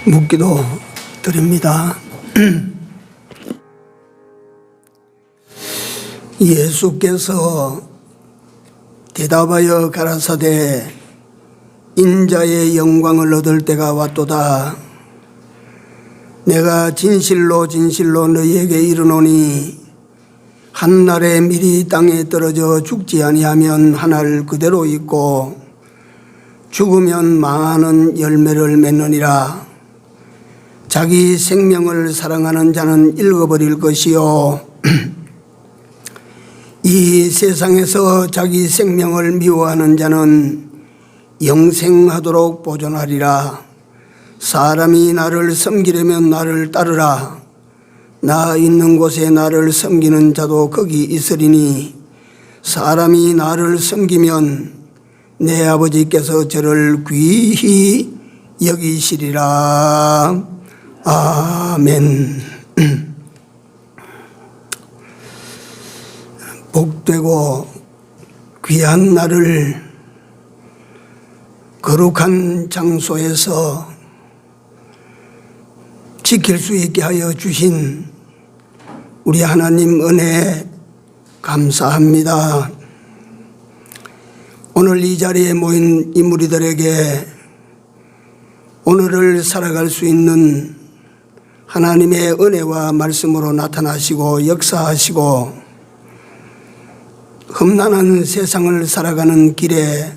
묻기도 드립니다. 예수께서 대답하여 가라사대 인자의 영광을 얻을 때가 왔도다. 내가 진실로 진실로 너희에게 이르노니 한날에 밀이 땅에 떨어져 죽지 아니하면 한알 그대로 있고 죽으면 많은 열매를 맺느니라. 자기 생명을 사랑하는 자는 잃어버릴 것이요 이 세상에서 자기 생명을 미워하는 자는 영생하도록 보존하리라. 사람이 나를 섬기려면 나를 따르라. 나 있는 곳에 나를 섬기는 자도 거기 있으리니 사람이 나를 섬기면 내 아버지께서 저를 귀히 여기시리라. 아멘. 복되고 귀한 날을 거룩한 장소에서 지킬 수 있게 하여 주신 우리 하나님 은혜 감사합니다. 오늘 이 자리에 모인 이 무리들에게 오늘을 살아갈 수 있는 하나님의 은혜와 말씀으로 나타나시고 역사하시고 험난한 세상을 살아가는 길에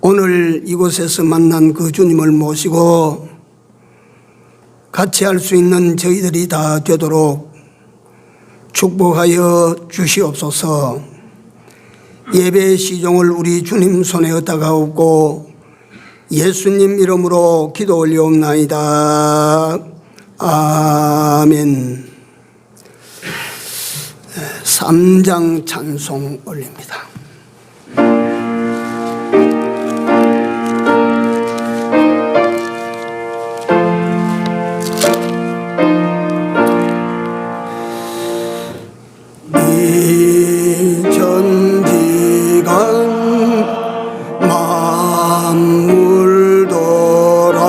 오늘 이곳에서 만난 그 주님을 모시고 같이 할 수 있는 저희들이 다 되도록 축복하여 주시옵소서. 예배의 시종을 우리 주님 손에 얻다가옵고 예수님 이름으로 기도 올리옵나이다. 아멘. 3장 찬송 올립니다. 이 전지간 만물 돌아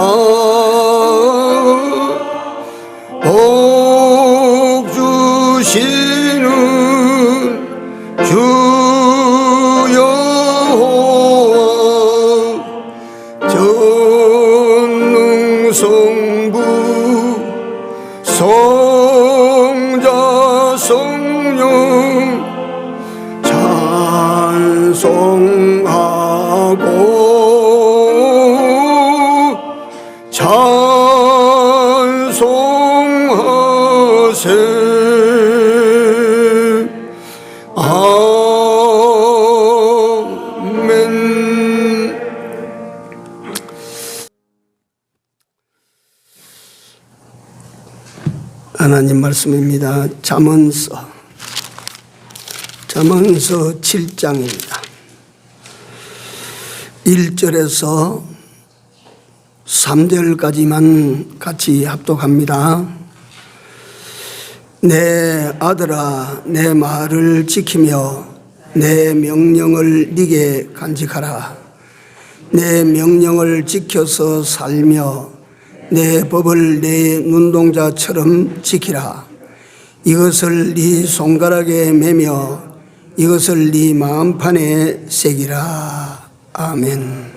복 주시는 주 여호와 전능성부 성자 성령 찬송하고 찬송하세. 아멘. 하나님 말씀입니다. 잠언서 7장입니다. 1절에서 3절까지만 같이 합독합니다. 내 아들아 내 말을 지키며 내 명령을 네게 간직하라. 내 명령을 지켜서 살며 내 법을 내 눈동자처럼 지키라. 이것을 네 손가락에 매며 이것을 네 마음판에 새기라. 아멘.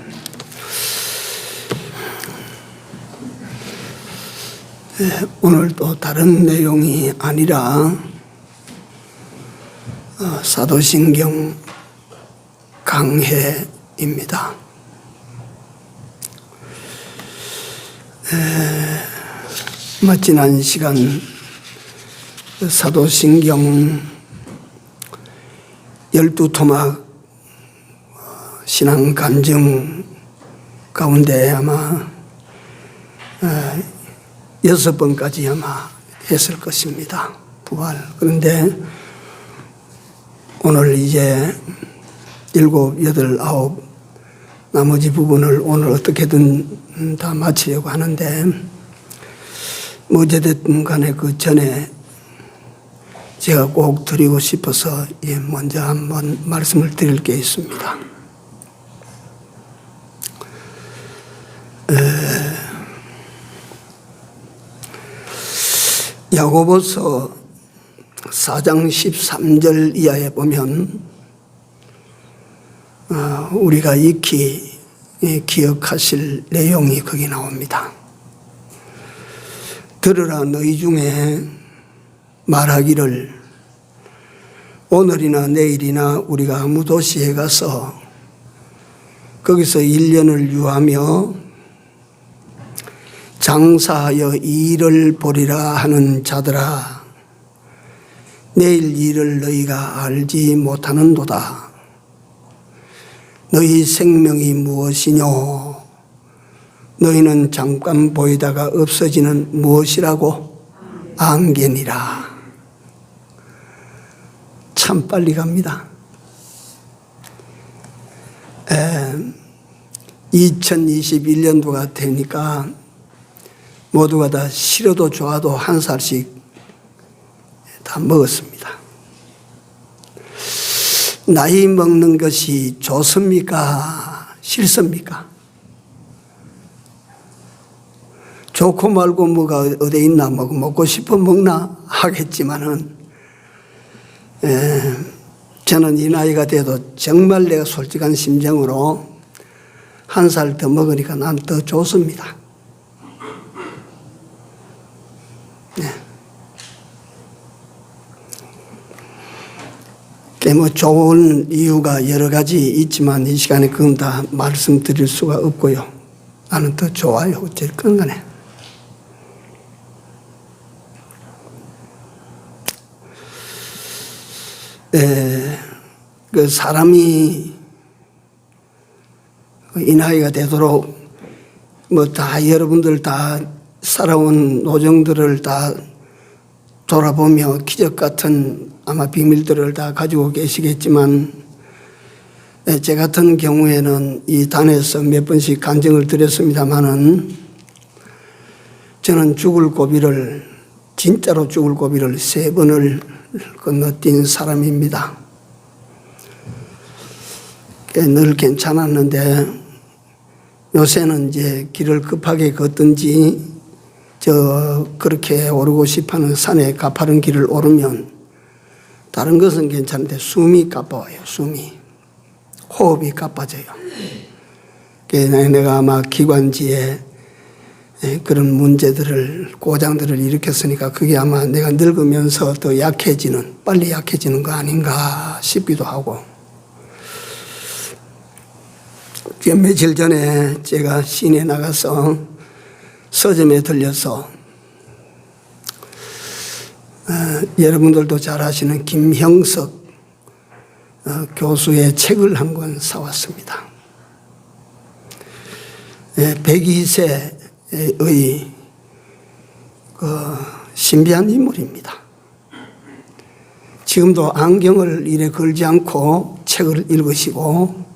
오늘 또 다른 내용이 아니라 사도신경 강해입니다. 지난 시간 사도신경 12토막 신앙 간증 가운데 아마 6번까지 아마 했을 것입니다. 부활. 그런데 오늘 이제 7, 8, 9 나머지 부분을 오늘 어떻게든 다 마치려고 하는데 어찌됐든 간에 그 전에 제가 꼭 드리고 싶어서 먼저 한번 말씀을 드릴 게 있습니다. 야고보서 4장 13절 이하에 보면 우리가 익히 기억하실 내용이 거기 나옵니다. 들으라, 너희 중에 말하기를 오늘이나 내일이나 우리가 아무 도시에 가서 거기서 1년을 유하며 장사하여 일을 보리라 하는 자들아, 내일 일을 너희가 알지 못하는도다. 너희 생명이 무엇이뇨? 너희는 잠깐 보이다가 없어지는 무엇이라고? 안개니라. 참 빨리 갑니다. 2021년도가 되니까 모두가 다 싫어도 좋아도 한 살씩 다 먹었습니다. 나이 먹는 것이 좋습니까? 싫습니까? 좋고 말고 뭐가 어디 있나, 먹고 싶으면 먹나 하겠지만은, 저는 이 나이가 돼도 정말 내가 솔직한 심정으로 한 살 더 먹으니까 난 더 좋습니다. 뭐 좋은 이유가 여러 가지 있지만 이 시간에 그건 다 말씀드릴 수가 없고요. 나는 더 좋아요. 어쨌든 간에. 그 사람이 이 나이가 되도록 뭐 다 여러분들 다 살아온 노정들을 다 돌아보며 기적 같은 아마 비밀들을 다 가지고 계시겠지만, 제 같은 경우에는 이 단에서 몇 번씩 간증을 드렸습니다마는 저는 진짜로 죽을 고비를 3번을 건너뛴 사람입니다. 늘 괜찮았는데 요새는 이제 길을 급하게 걷든지 그렇게 오르고 싶어하는 산에 가파른 길을 오르면 다른 것은 괜찮은데 숨이 가빠워요. 호흡이 가빠져요. 내가 아마 기관지에 그런 문제들을, 고장들을 일으켰으니까 그게 아마 내가 늙으면서 더 빨리 약해지는 거 아닌가 싶기도 하고. 며칠 전에 제가 시내 나가서 서점에 들려서 여러분들도 잘 아시는 김형석 교수의 책을 한 권 사왔습니다. 102세의 신비한 인물입니다. 지금도 안경을 이래 걸지 않고 책을 읽으시고,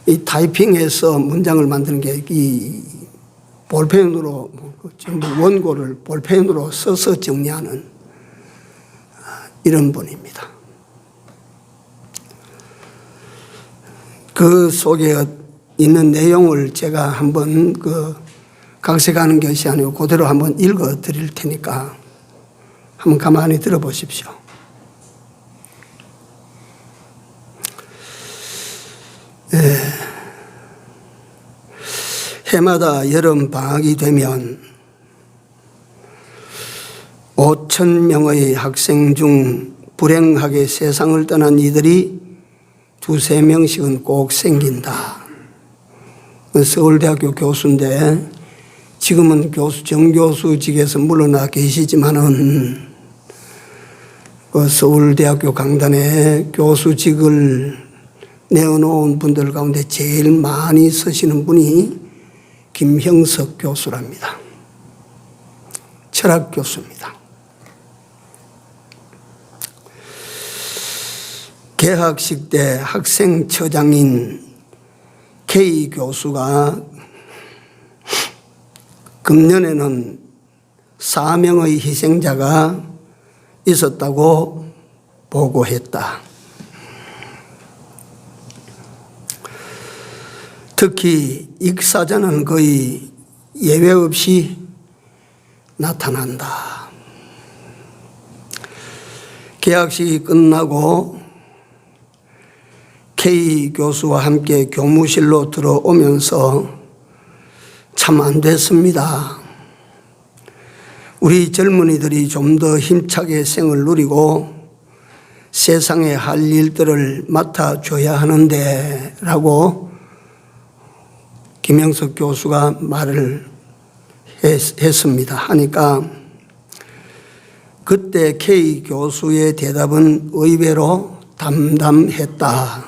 이 타이핑해서 문장을 만드는 게 이 볼펜으로 전부 원고를 볼펜으로 써서 정리하는 이런 분입니다. 그 속에 있는 내용을 제가 한번 각색하는 것이 아니고 그대로 한번 읽어 드릴 테니까 한번 가만히 들어보십시오. 해마다 여름 방학이 되면 5,000명의 학생 중 불행하게 세상을 떠난 이들이 2-3명씩은 꼭 생긴다. 서울대학교 교수인데 지금은 정교수직에서 물러나 계시지만은 서울대학교 강단에 교수직을 내어놓은 분들 가운데 제일 많이 쓰시는 분이 김형석 교수랍니다. 철학 교수입니다. 개학식 때 학생처장인 K 교수가 금년에는 4명의 희생자가 있었다고 보고했다. 특히 익사자는 거의 예외 없이 나타난다. 개학식이 끝나고 K 교수와 함께 교무실로 들어오면서 참 안 됐습니다. 우리 젊은이들이 좀 더 힘차게 생을 누리고 세상에 할 일들을 맡아줘야 하는데 라고 김영석 교수가 말을 했습니다. 하니까 그때 K 교수의 대답은 의외로 담담했다.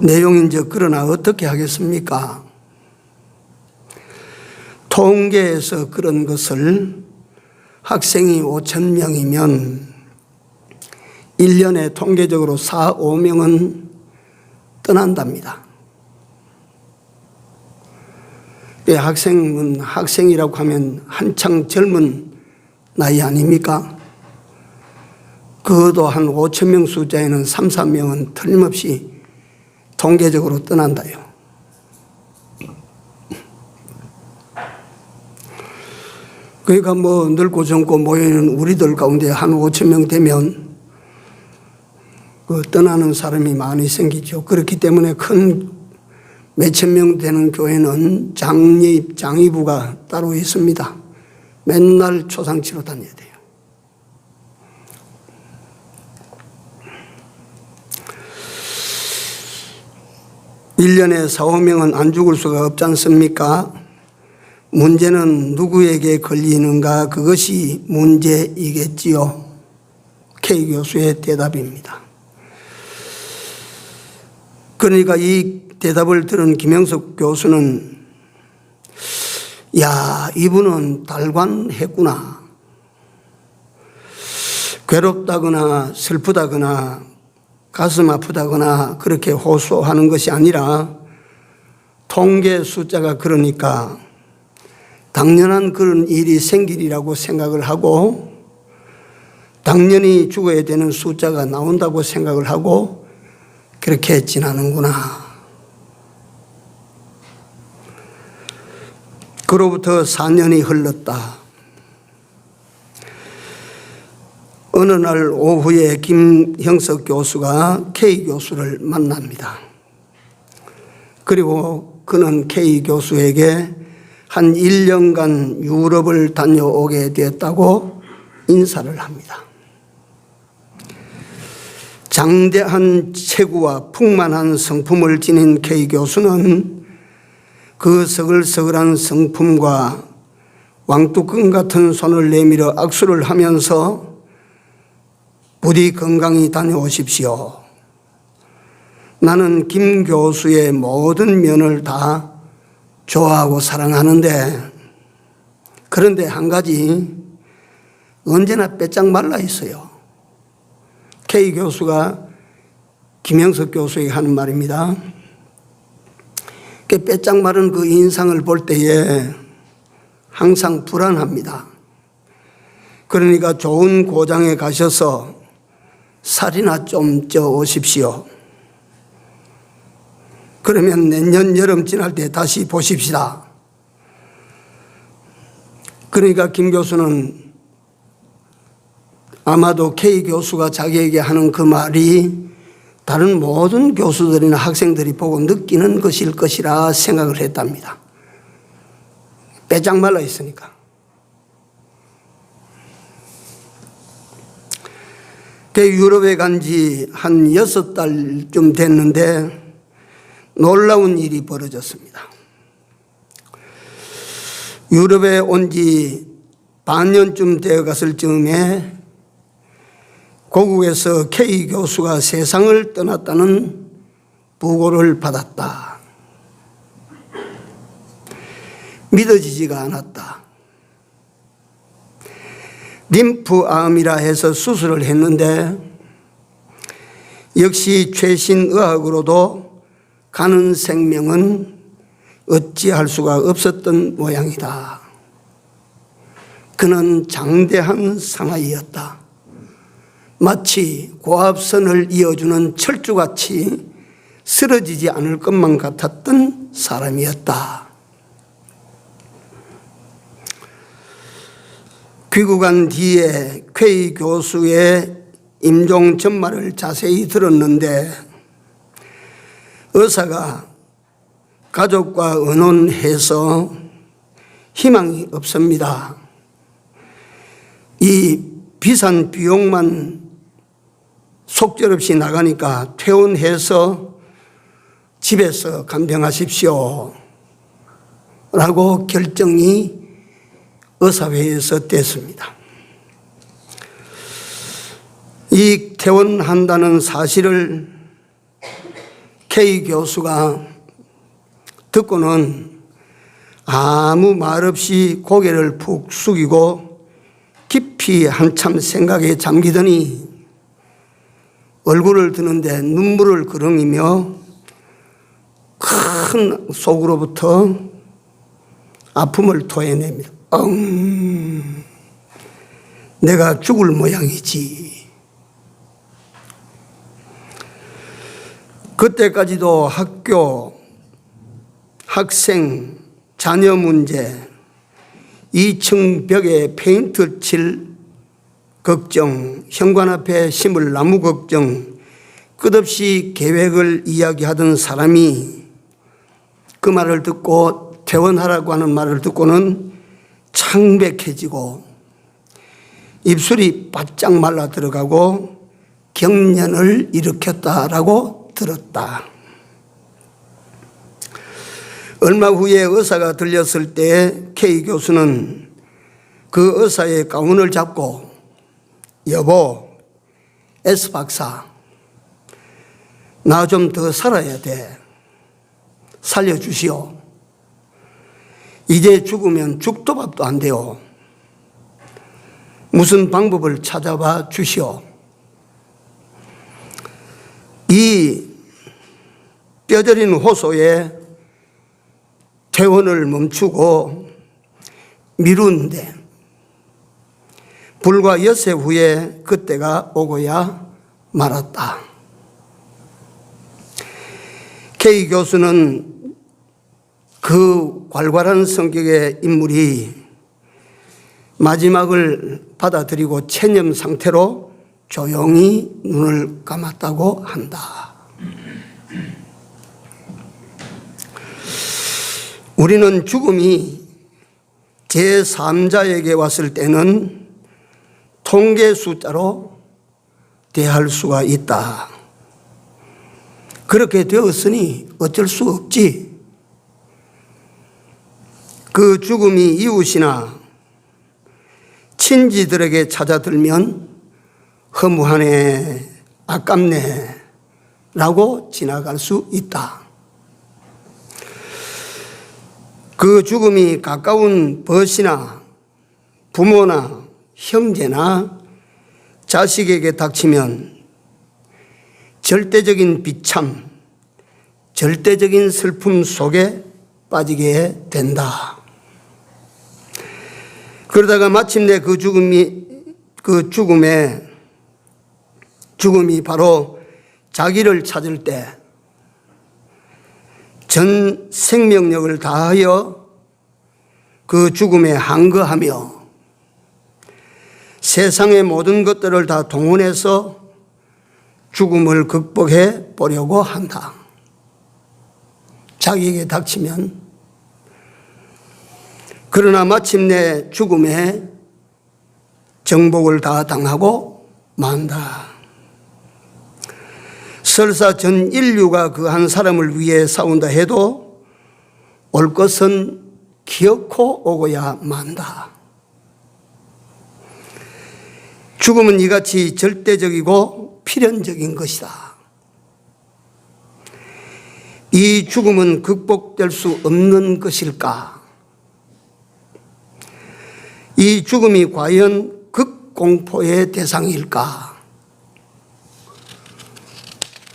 내용인지 그러나 어떻게 하겠습니까? 통계에서 그런 것을 학생이 5,000명이면 1년에 통계적으로 4, 5명은 떠난답니다. 학생은 학생이라고 하면 한창 젊은 나이 아닙니까? 그것도 한 5,000명 숫자에는 3, 4명은 틀림없이 통계적으로 떠난다요. 그러니까 뭐 늙고 젊고 모여있는 우리들 가운데 한 5,000명 되면 그 떠나는 사람이 많이 생기죠. 그렇기 때문에 큰 몇천 명 되는 교회는 장의부가 따로 있습니다. 맨날 초상치러 다녀야 돼요. (1년에 4, 5명은) 안 죽을 수가 없지 않습니까? 문제는 누구에게 걸리는가, 그것이 문제이겠지요. K 교수의 대답입니다. 그러니까 이 대답을 들은 김영석 교수는 야, 이분은 달관했구나. 괴롭다거나 슬프다거나 가슴 아프다거나 그렇게 호소하는 것이 아니라 통계 숫자가 그러니까 당연한 그런 일이 생기리라고 생각을 하고 당연히 죽어야 되는 숫자가 나온다고 생각을 하고 그렇게 지나는구나. 그로부터 4년이 흘렀다. 어느 날 오후에 김형석 교수가 K 교수를 만납니다. 그리고 그는 K 교수에게 한 1년간 유럽을 다녀오게 되었다고 인사를 합니다. 장대한 체구와 풍만한 성품을 지닌 K 교수는 그 서글서글한 성품과 왕뚜껑 같은 손을 내밀어 악수를 하면서 부디 건강히 다녀오십시오. 나는 김 교수의 모든 면을 다 좋아하고 사랑하는데 그런데 한 가지 언제나 빼짝 말라 있어요. K 교수가 김영석 교수에게 하는 말입니다. 빼짝 마른 그 인상을 볼 때에 항상 불안합니다. 그러니까 좋은 고장에 가셔서 살이나 좀 쪄 오십시오. 그러면 내년 여름 지날 때 다시 보십시다. 그러니까 김 교수는 아마도 K 교수가 자기에게 하는 그 말이 다른 모든 교수들이나 학생들이 보고 느끼는 것일 것이라 생각을 했답니다. 빼짝 말라 있으니까. 유럽에 간 지 한 6달쯤 됐는데 놀라운 일이 벌어졌습니다. 유럽에 온 지 반년쯤 되어 갔을 즈음에 고국에서 K 교수가 세상을 떠났다는 보고를 받았다. 믿어지지가 않았다. 림프암이라 해서 수술을 했는데 역시 최신 의학으로도 가는 생명은 어찌할 수가 없었던 모양이다. 그는 장대한 상아이였다. 마치 고압선을 이어주는 철조같이 쓰러지지 않을 것만 같았던 사람이었다. 귀국한 뒤에 K 교수의 임종 전말을 자세히 들었는데 의사가 가족과 의논해서 희망이 없습니다. 이 비싼 비용만 속절없이 나가니까 퇴원해서 집에서 간병하십시오 라고 결정이 의사회에서 됐습니다. 이 퇴원한다는 사실을 K 교수가 듣고는 아무 말 없이 고개를 푹 숙이고 깊이 한참 생각에 잠기더니 얼굴을 드는데 눈물을 그렁이며 큰 속으로부터 아픔을 토해냅니다. 내가 죽을 모양이지. 그때까지도 학교, 학생, 자녀 문제, 2층 벽에 페인트 칠 걱정, 현관 앞에 심을 나무 걱정, 끝없이 계획을 이야기하던 사람이 그 말을 듣고 퇴원하라고 하는 말을 듣고는 창백해지고 입술이 바짝 말라 들어가고 경련을 일으켰다라고 들었다. 얼마 후에 의사가 들렸을 때 K 교수는 그 의사의 가운을 잡고 여보, S 박사, 나 좀 더 살아야 돼. 살려주시오. 이제 죽으면 죽도 밥도 안 돼요. 무슨 방법을 찾아봐 주시오. 이 뼈저린 호소에 퇴원을 멈추고 미루는데 불과 엿새 후에 그때가 오고야 말았다. K 교수는 그 괄괄한 성격의 인물이 마지막을 받아들이고 체념 상태로 조용히 눈을 감았다고 한다. 우리는 죽음이 제3자에게 왔을 때는 통계 숫자로 대할 수가 있다. 그렇게 되었으니 어쩔 수 없지. 그 죽음이 이웃이나 친지들에게 찾아들면 허무하네, 아깝네 라고 지나갈 수 있다. 그 죽음이 가까운 벗이나 부모나 형제나 자식에게 닥치면 절대적인 비참, 절대적인 슬픔 속에 빠지게 된다. 그러다가 마침내 그 죽음이 바로 자기를 찾을 때 전 생명력을 다하여 그 죽음에 항거하며 세상의 모든 것들을 다 동원해서 죽음을 극복해 보려고 한다. 자기에게 닥치면. 그러나 마침내 죽음에 정복을 다 당하고 만다. 설사 전 인류가 그 한 사람을 위해 싸운다 해도 올 것은 기어코 오고야 만다. 죽음은 이같이 절대적이고 필연적인 것이다. 이 죽음은 극복될 수 없는 것일까? 이 죽음이 과연 극공포의 대상일까?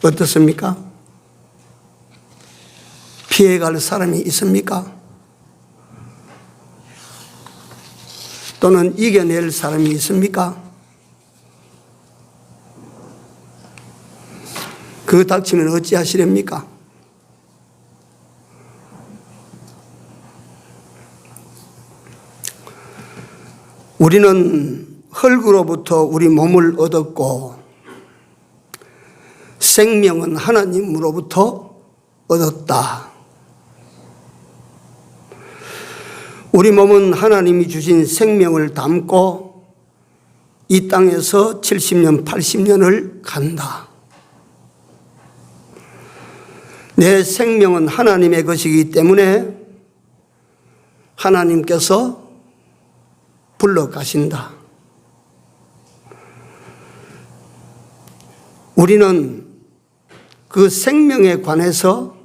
어떻습니까? 피해갈 사람이 있습니까? 또는 이겨낼 사람이 있습니까? 그 닥치면 어찌하시렵니까? 우리는 흙으로부터 우리 몸을 얻었고 생명은 하나님으로부터 얻었다. 우리 몸은 하나님이 주신 생명을 담고 이 땅에서 70년, 80년을 간다. 내 생명은 하나님의 것이기 때문에 하나님께서 불러가신다. 우리는 그 생명에 관해서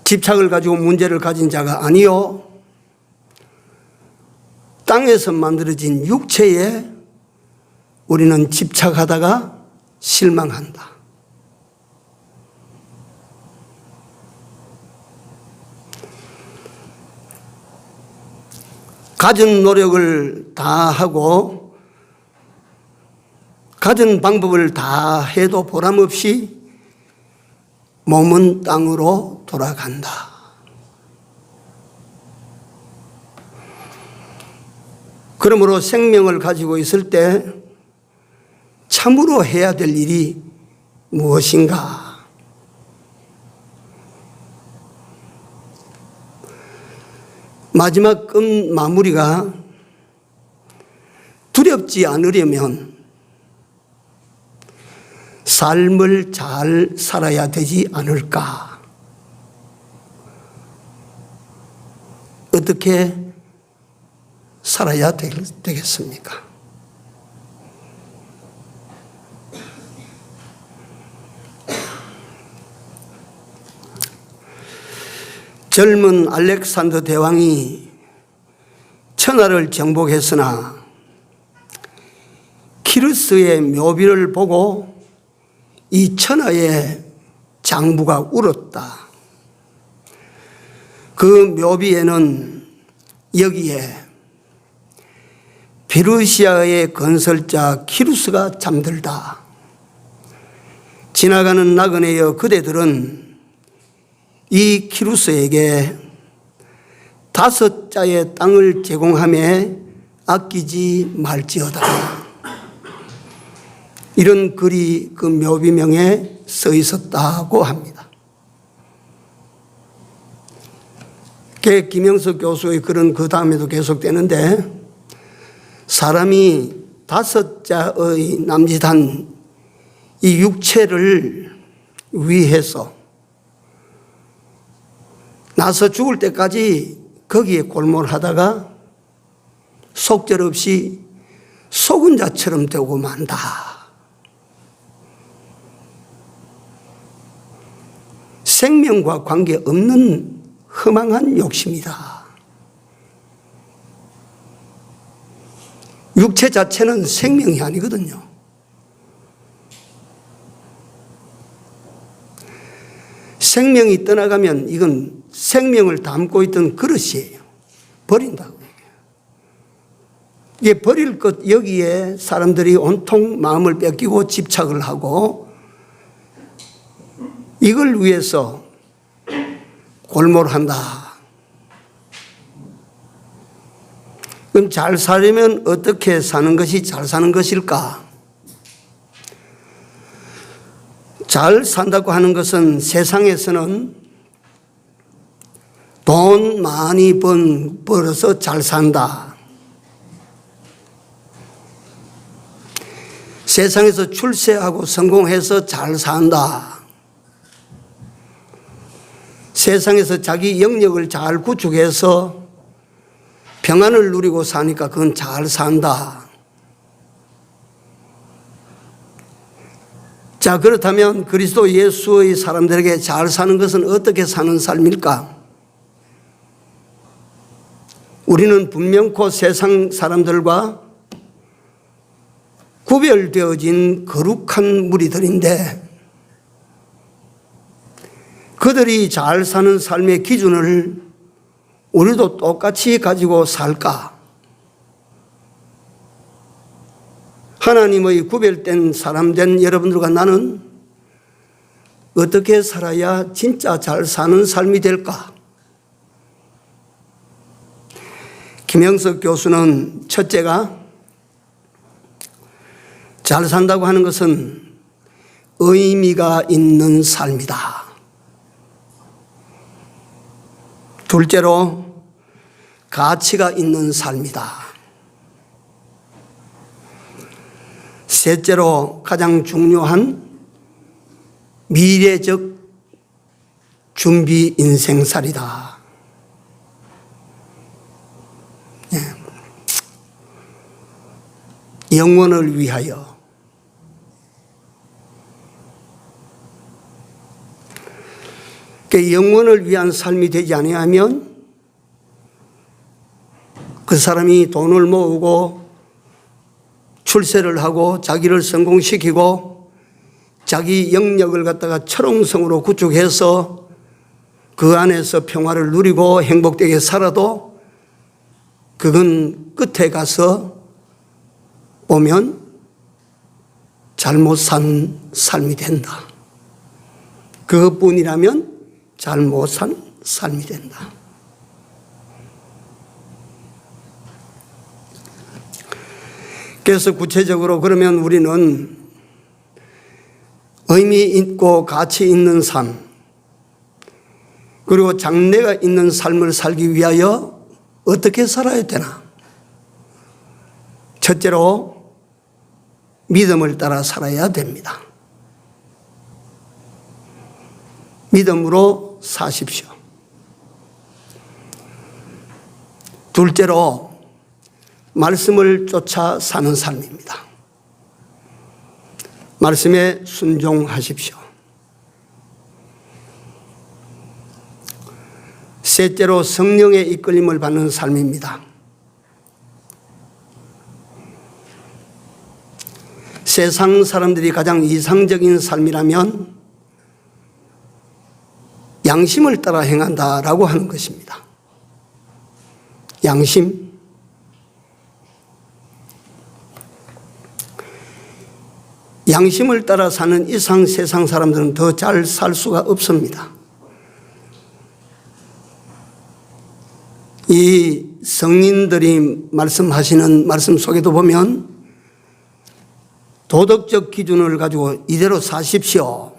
집착을 가지고 문제를 가진 자가 아니요, 땅에서 만들어진 육체에 우리는 집착하다가 실망한다. 가진 노력을 다 하고 가진 방법을 다 해도 보람없이 몸은 땅으로 돌아간다. 그러므로 생명을 가지고 있을 때 참으로 해야 될 일이 무엇인가? 마지막 끝 마무리가 두렵지 않으려면 삶을 잘 살아야 되지 않을까? 어떻게 살아야 되겠습니까? 젊은 알렉산더 대왕이 천하를 정복했으나 키루스의 묘비를 보고 이 천하의 장부가 울었다. 그 묘비에는 여기에 페르시아의 건설자 키루스가 잠들다. 지나가는 나그네여 그대들은 이 키루스에게 5자의 땅을 제공하며 아끼지 말지어다. 이런 글이 그 묘비명에 써 있었다고 합니다. 김영석 교수의 글은 그 다음에도 계속되는데, 사람이 5자의 남짓한 이 육체를 위해서 나서 죽을 때까지 거기에 골몰하다가 속절없이 속은 자처럼 되고 만다. 생명과 관계없는 허망한 욕심이다. 육체 자체는 생명이 아니거든요. 생명이 떠나가면 이건 생명을 담고 있던 그릇이에요. 버린다고. 이게 버릴 것, 여기에 사람들이 온통 마음을 뺏기고 집착을 하고 이걸 위해서 골몰한다. 그럼 잘 살려면 어떻게 사는 것이 잘 사는 것일까? 잘 산다고 하는 것은 세상에서는 돈 많이 벌어서 잘 산다. 세상에서 출세하고 성공해서 잘 산다. 세상에서 자기 영역을 잘 구축해서 평안을 누리고 사니까 그건 잘 산다. 자, 그렇다면 그리스도 예수의 사람들에게 잘 사는 것은 어떻게 사는 삶일까? 우리는 분명코 세상 사람들과 구별되어진 거룩한 무리들인데 그들이 잘 사는 삶의 기준을 우리도 똑같이 가지고 살까? 하나님의 구별된 사람된 여러분들과 나는 어떻게 살아야 진짜 잘 사는 삶이 될까? 김영석 교수는 첫째가 잘 산다고 하는 것은 의미가 있는 삶이다. 둘째로 가치가 있는 삶이다. 셋째로 가장 중요한 미래적 준비 인생살이다. 영원을 위하여. 그 영원을 위한 삶이 되지 아니하면 그 사람이 돈을 모으고 출세를 하고 자기를 성공시키고 자기 영역을 갖다가 철옹성으로 구축해서 그 안에서 평화를 누리고 행복되게 살아도 그건 끝에 가서 보면 잘못 산 삶이 된다. 그것뿐이라면 잘못 산 삶이 된다. 그래서 구체적으로 그러면 우리는 의미 있고 가치 있는 삶, 그리고 장래가 있는 삶을 살기 위하여 어떻게 살아야 되나? 첫째로 믿음을 따라 살아야 됩니다. 믿음으로 사십시오. 둘째로 말씀을 쫓아 사는 삶입니다. 말씀에 순종하십시오. 셋째로 성령의 이끌림을 받는 삶입니다. 세상 사람들이 가장 이상적인 삶이라면 양심을 따라 행한다라고 하는 것입니다. 양심. 양심을 따라 사는 이상 세상 사람들은 더 잘 살 수가 없습니다. 이 성인들이 말씀하시는 말씀 속에도 보면 도덕적 기준을 가지고 이대로 사십시오.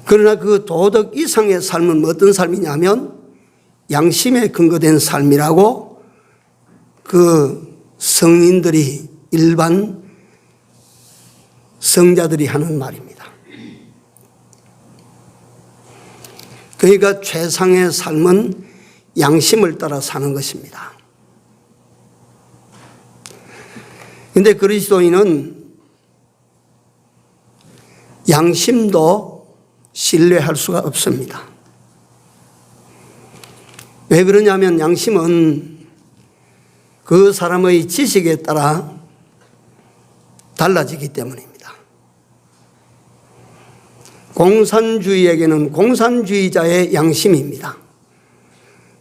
그러나 그 도덕 이상의 삶은 어떤 삶이냐면 양심에 근거된 삶이라고 그 성인들이 일반 성자들이 하는 말입니다. 그러니까 최상의 삶은 양심을 따라 사는 것입니다. 그런데 그리스도인은 양심도 신뢰할 수가 없습니다. 왜 그러냐면 양심은 그 사람의 지식에 따라 달라지기 때문입니다. 공산주의에게는 공산주의자의 양심입니다.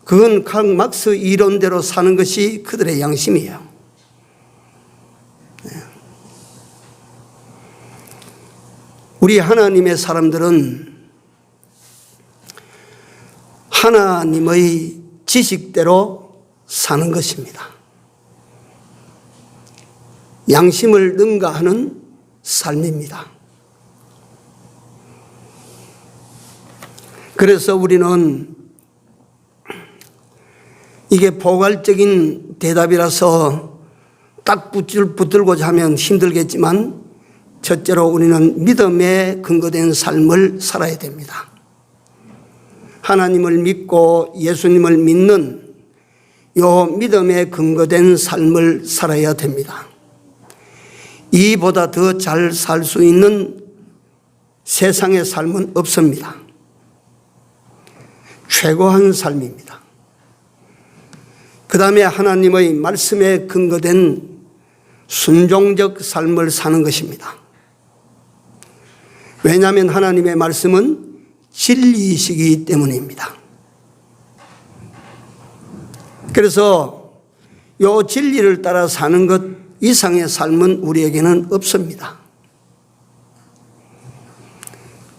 그건 karl 막스 이론대로 사는 것이 그들의 양심이에요. 우리 하나님의 사람들은 하나님의 지식대로 사는 것입니다. 양심을 능가하는 삶입니다. 그래서 우리는 이게 포괄적인 대답이라서 딱 붙들고자 하면 힘들겠지만 첫째로 우리는 믿음에 근거된 삶을 살아야 됩니다. 하나님을 믿고 예수님을 믿는 요 믿음에 근거된 삶을 살아야 됩니다. 이보다 더 잘 살 수 있는 세상의 삶은 없습니다. 최고한 삶입니다. 그 다음에 하나님의 말씀에 근거된 순종적 삶을 사는 것입니다. 왜냐하면 하나님의 말씀은 진리이시기 때문입니다. 그래서 이 진리를 따라 사는 것 이상의 삶은 우리에게는 없습니다.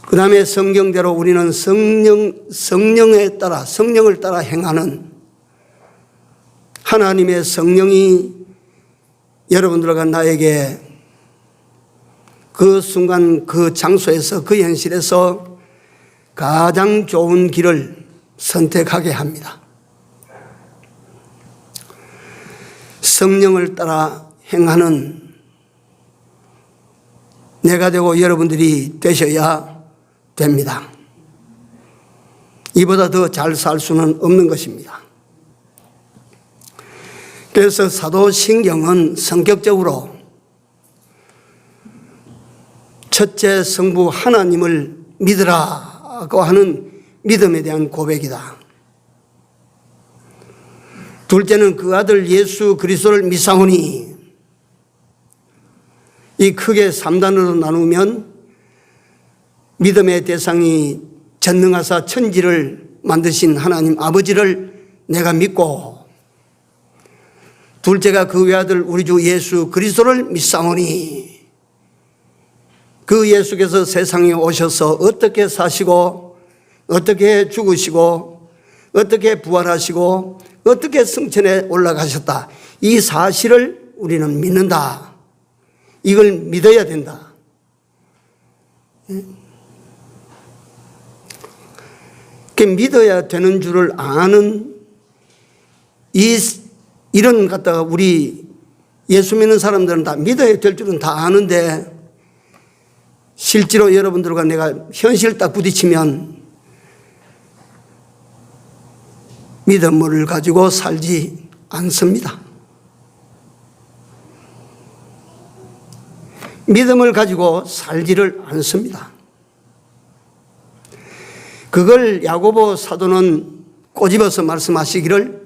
그 다음에 성경대로 우리는 성령을 따라 행하는 하나님의 성령이 여러분들과 나에게 그 순간 그 장소에서 그 현실에서 가장 좋은 길을 선택하게 합니다. 성령을 따라 행하는 내가 되고 여러분들이 되셔야 됩니다. 이보다 더 잘 살 수는 없는 것입니다. 그래서 사도신경은 성격적으로 첫째 성부 하나님을 믿으라고 하는 믿음에 대한 고백이다. 둘째는 그 아들 예수 그리스도를 믿사오니, 이 크게 3단으로 나누면 믿음의 대상이 전능하사 천지를 만드신 하나님 아버지를 내가 믿고, 둘째가 그 외아들 우리 주 예수 그리스도를 믿사오니, 그 예수께서 세상에 오셔서 어떻게 사시고 어떻게 죽으시고 어떻게 부활하시고 어떻게 승천에 올라가셨다, 이 사실을 우리는 믿는다. 이걸 믿어야 된다. 믿어야 되는 줄을 아는 이런 갖다가 우리 예수 믿는 사람들은 다 믿어야 될 줄은 다 아는데, 실제로 여러분들과 내가 현실 딱 부딪히면 믿음을 가지고 살지 않습니다. 믿음을 가지고 살지를 않습니다. 그걸 야고보 사도는 꼬집어서 말씀하시기를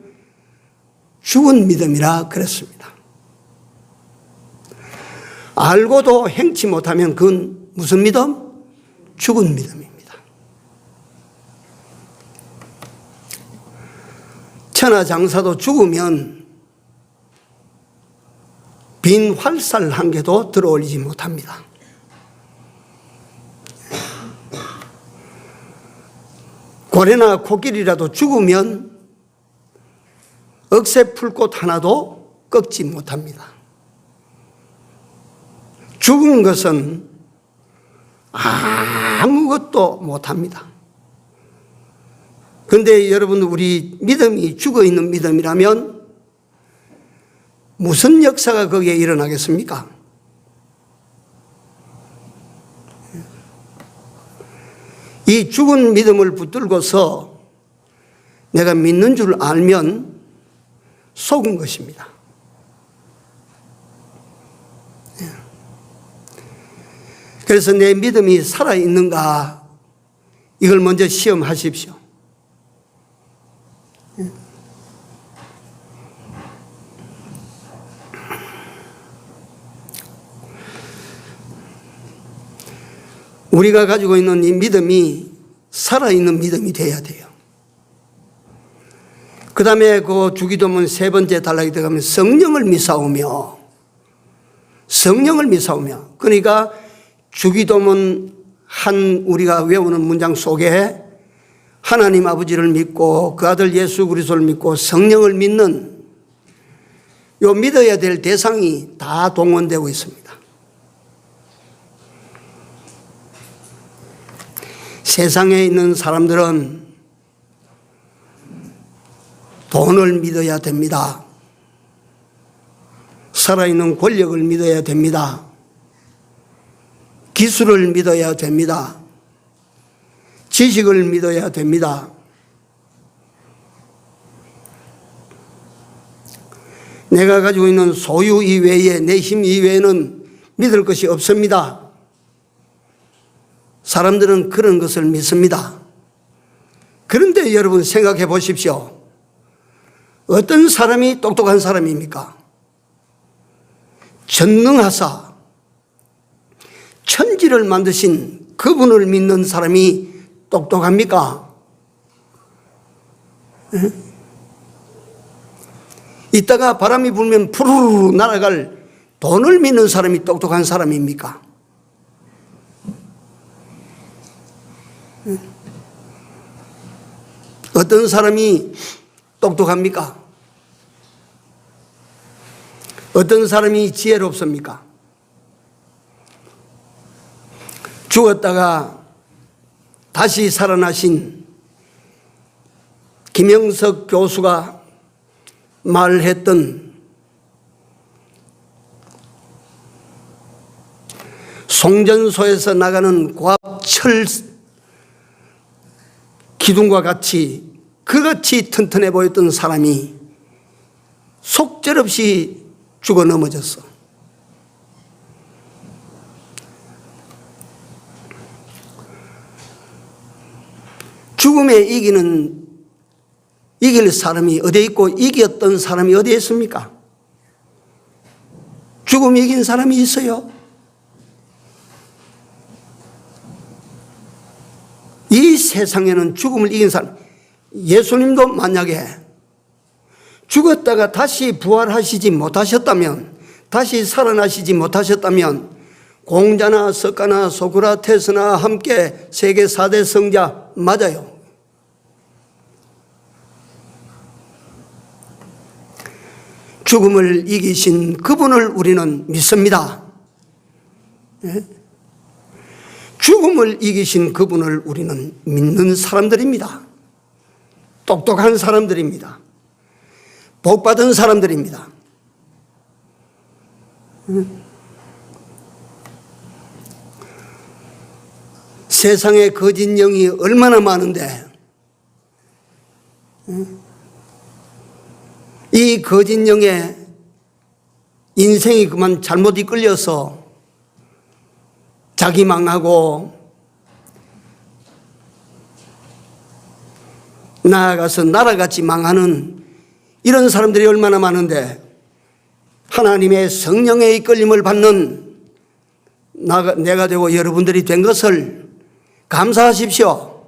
죽은 믿음이라 그랬습니다. 알고도 행치 못하면 그건 무슨 믿음? 죽은 믿음입니다. 천하장사도 죽으면 빈 활살 한 개도 들어올리지 못합니다. 고래나 코끼리라도 죽으면 억새 풀꽃 하나도 꺾지 못합니다. 죽은 것은 아무것도 못합니다. 그런데 여러분, 우리 믿음이 죽어있는 믿음이라면 무슨 역사가 거기에 일어나겠습니까? 이 죽은 믿음을 붙들고서 내가 믿는 줄 알면 속은 것입니다. 그래서 내 믿음이 살아있는가, 이걸 먼저 시험하십시오. 우리가 가지고 있는 이 믿음이 살아있는 믿음이 돼야 돼요. 그 다음에 그 주기도문 세 번째 단락에 들어가면 성령을 믿사오며, 성령을 믿사오며, 그러니까 주기도문 한 우리가 외우는 문장 속에 하나님 아버지를 믿고 그 아들 예수 그리스도를 믿고 성령을 믿는 요 믿어야 될 대상이 다 동원되고 있습니다. 세상에 있는 사람들은 돈을 믿어야 됩니다. 살아있는 권력을 믿어야 됩니다. 기술을 믿어야 됩니다. 지식을 믿어야 됩니다. 내가 가지고 있는 소유 이외에, 내 힘 이외에는 믿을 것이 없습니다. 사람들은 그런 것을 믿습니다. 그런데 여러분 생각해 보십시오. 어떤 사람이 똑똑한 사람입니까? 전능하사 천지를 만드신 그분을 믿는 사람이 똑똑합니까? 이따가 바람이 불면 푸르르 날아갈 돈을 믿는 사람이 똑똑한 사람입니까? 어떤 사람이 똑똑합니까? 어떤 사람이 지혜롭습니까? 죽었다가 다시 살아나신 김영석 교수가 말했던 송전소에서 나가는 고압철 기둥과 같이 그같이 튼튼해 보였던 사람이 속절없이 죽어 넘어졌어. 죽음에 이길 사람이 어디에 있고 이겼던 사람이 어디에 있습니까? 죽음에 이긴 사람이 있어요. 이 세상에는 죽음을 이긴 사람, 예수님도 만약에 죽었다가 다시 부활하시지 못하셨다면, 다시 살아나시지 못하셨다면 공자나 석가나 소크라테스나 함께 세계 4대 성자 맞아요. 죽음을 이기신 그분을 우리는 믿습니다. 예? 죽음을 이기신 그분을 우리는 믿는 사람들입니다. 똑똑한 사람들입니다. 복받은 사람들입니다. 세상에 거짓 영이 얼마나 많은데 이 거짓 영에 인생이 그만 잘못 이끌려서 자기 망하고 나아가서 나라같이 망하는 이런 사람들이 얼마나 많은데 하나님의 성령의 이끌림을 받는 내가 되고 여러분들이 된 것을 감사하십시오.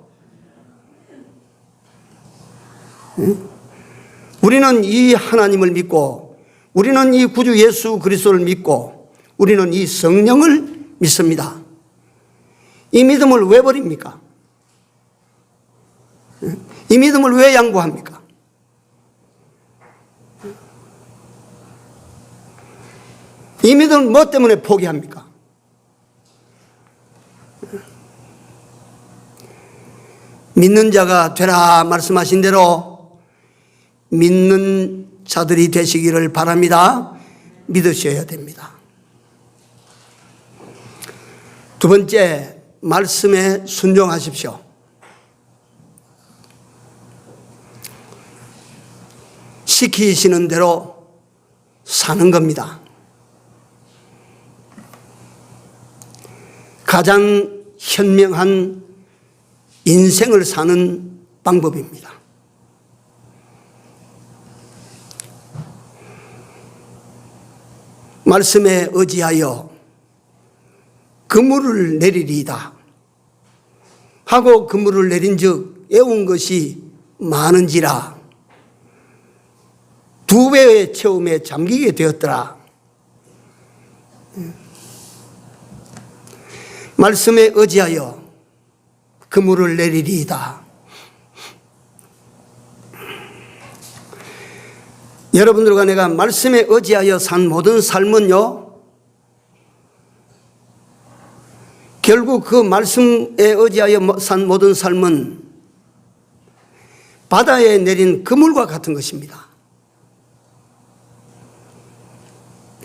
우리는 이 하나님을 믿고 우리는 이 구주 예수 그리스도를 믿고 우리는 이 성령을 믿습니다. 이 믿음을 왜 버립니까? 이 믿음을 왜 양보합니까? 이 믿음을 뭐 때문에 포기합니까? 믿는 자가 되라 말씀하신 대로 믿는 자들이 되시기를 바랍니다. 믿으셔야 됩니다. 두 번째, 말씀에 순종하십시오. 시키시는 대로 사는 겁니다. 가장 현명한 인생을 사는 방법입니다. 말씀에 의지하여 그물을 내리리이다 하고 그물을 내린 즉 애운 것이 많은지라 2배의 체험에 잠기게 되었더라. 말씀에 의지하여 그물을 내리리이다. 여러분들과 내가 말씀에 의지하여 산 모든 삶은요, 결국 그 말씀에 의지하여 산 모든 삶은 바다에 내린 그물과 같은 것입니다.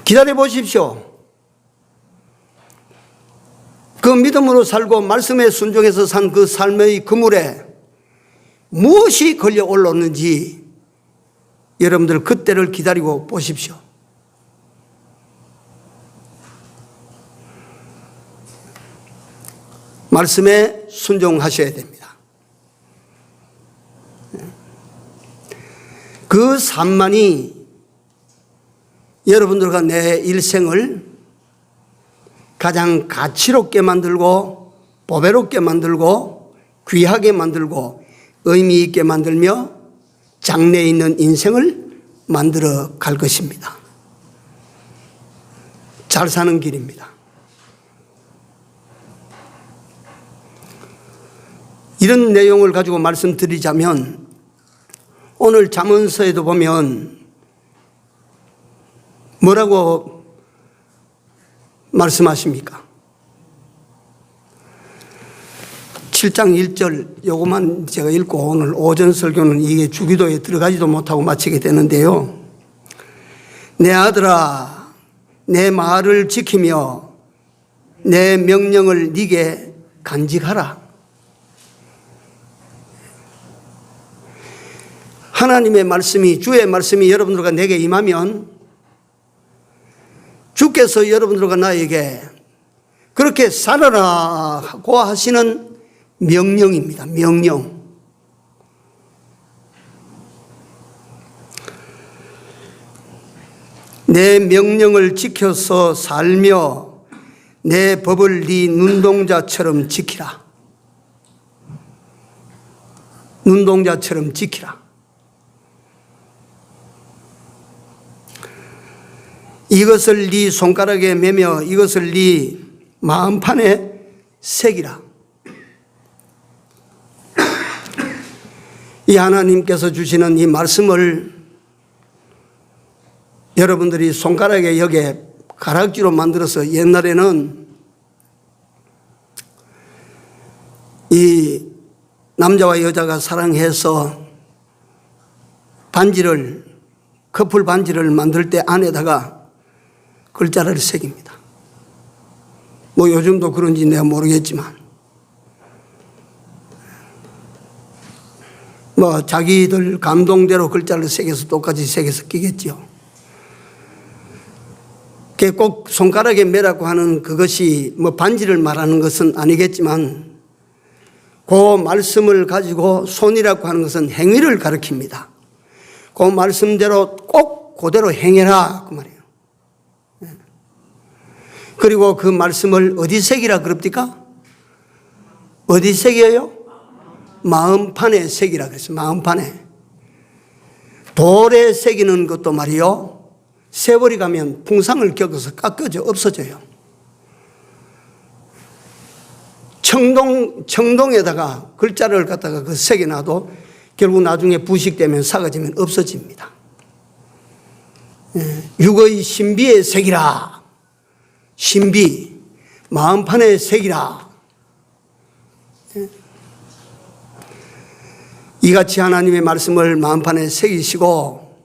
기다려 보십시오. 그 믿음으로 살고 말씀에 순종해서 산 그 삶의 그물에 무엇이 걸려 올랐는지 여러분들 그때를 기다리고 보십시오. 말씀에 순종하셔야 됩니다. 그 삶만이 여러분들과 내 일생을 가장 가치롭게 만들고 보배롭게 만들고 귀하게 만들고 의미 있게 만들며 장래에 있는 인생을 만들어 갈 것입니다. 잘 사는 길입니다. 이런 내용을 가지고 말씀드리자면 오늘 잠언서에도 보면 뭐라고 말씀하십니까? 7장 1절 요것만 제가 읽고 오늘 오전 설교는 이게 주기도에 들어가지도 못하고 마치게 되는데요. 내 아들아, 내 말을 지키며 내 명령을 네게 간직하라. 하나님의 말씀이, 주의 말씀이 여러분들과 내게 임하면 주께서 여러분들과 나에게 그렇게 살아라고 하시는 명령입니다. 명령. 내 명령을 지켜서 살며 내 법을 네 눈동자처럼 지키라. 눈동자처럼 지키라. 이것을 네 손가락에 매며 이것을 네 마음판에 새기라. 이 하나님께서 주시는 이 말씀을 여러분들이 손가락에 여기에 가락지로 만들어서 옛날에는 이 남자와 여자가 사랑해서 반지를, 커플 반지를 만들 때 안에다가 글자를 새깁니다. 뭐 요즘도 그런지 내가 모르겠지만 뭐 자기들 감동대로 글자를 새겨서 똑같이 새겨서 끼겠죠. 그게 꼭 손가락에 매라고 하는 그것이 뭐 반지를 말하는 것은 아니겠지만 그 말씀을 가지고 손이라고 하는 것은 행위를 가리킵니다. 그 말씀대로 꼭 그대로 행해라 그 말이에요. 그리고 그 말씀을 어디 새기라 그럽니까? 어디 새겨요? 마음판에 새기라 그랬어요. 마음판에. 돌에 새기는 것도 말이요, 세월이 가면 풍상을 겪어서 깎여져 없어져요. 청동에다가 글자를 갖다가 그 새겨놔도 결국 나중에 부식되면 사가지면 없어집니다. 육의 신비에 새기라. 신비, 마음판에 새기라. 이같이 하나님의 말씀을 마음판에 새기시고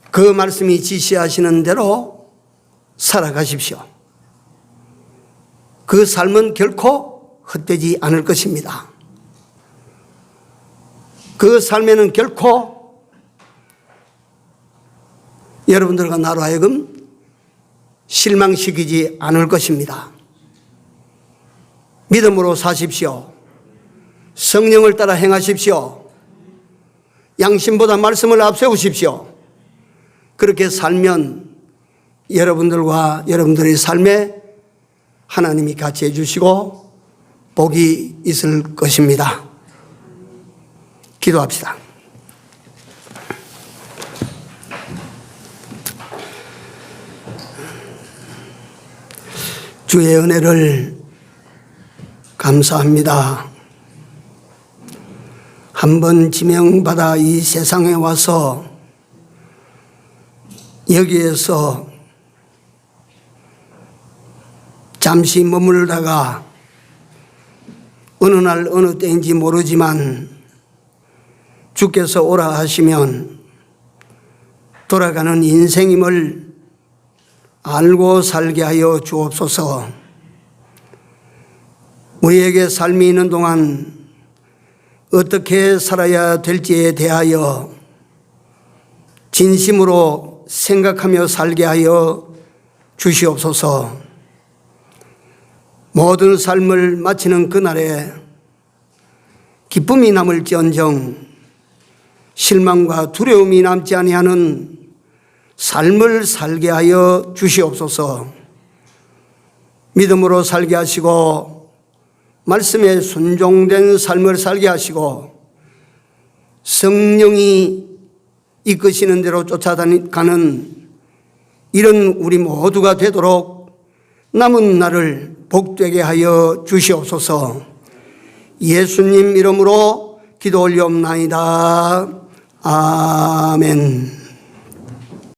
그 말씀이 지시하시는 대로 살아가십시오. 그 삶은 결코 헛되지 않을 것입니다. 그 삶에는 결코 여러분들과 나로 하여금 실망시키지 않을 것입니다. 믿음으로 사십시오. 성령을 따라 행하십시오. 양심보다 말씀을 앞세우십시오. 그렇게 살면 여러분들과 여러분들의 삶에 하나님이 같이 해주시고 복이 있을 것입니다. 기도합시다. 주의 은혜를 감사합니다. 한번 지명받아 이 세상에 와서 여기에서 잠시 머물다가 어느 날 어느 때인지 모르지만 주께서 오라 하시면 돌아가는 인생임을 알고 살게 하여 주옵소서. 우리에게 삶이 있는 동안 어떻게 살아야 될지에 대하여 진심으로 생각하며 살게 하여 주시옵소서. 모든 삶을 마치는 그날에 기쁨이 남을지언정 실망과 두려움이 남지 아니하는 삶을 살게 하여 주시옵소서. 믿음으로 살게 하시고 말씀에 순종된 삶을 살게 하시고 성령이 이끄시는 대로 쫓아가는 이런 우리 모두가 되도록 남은 날을 복되게 하여 주시옵소서. 예수님 이름으로 기도 올리옵나이다. 아멘.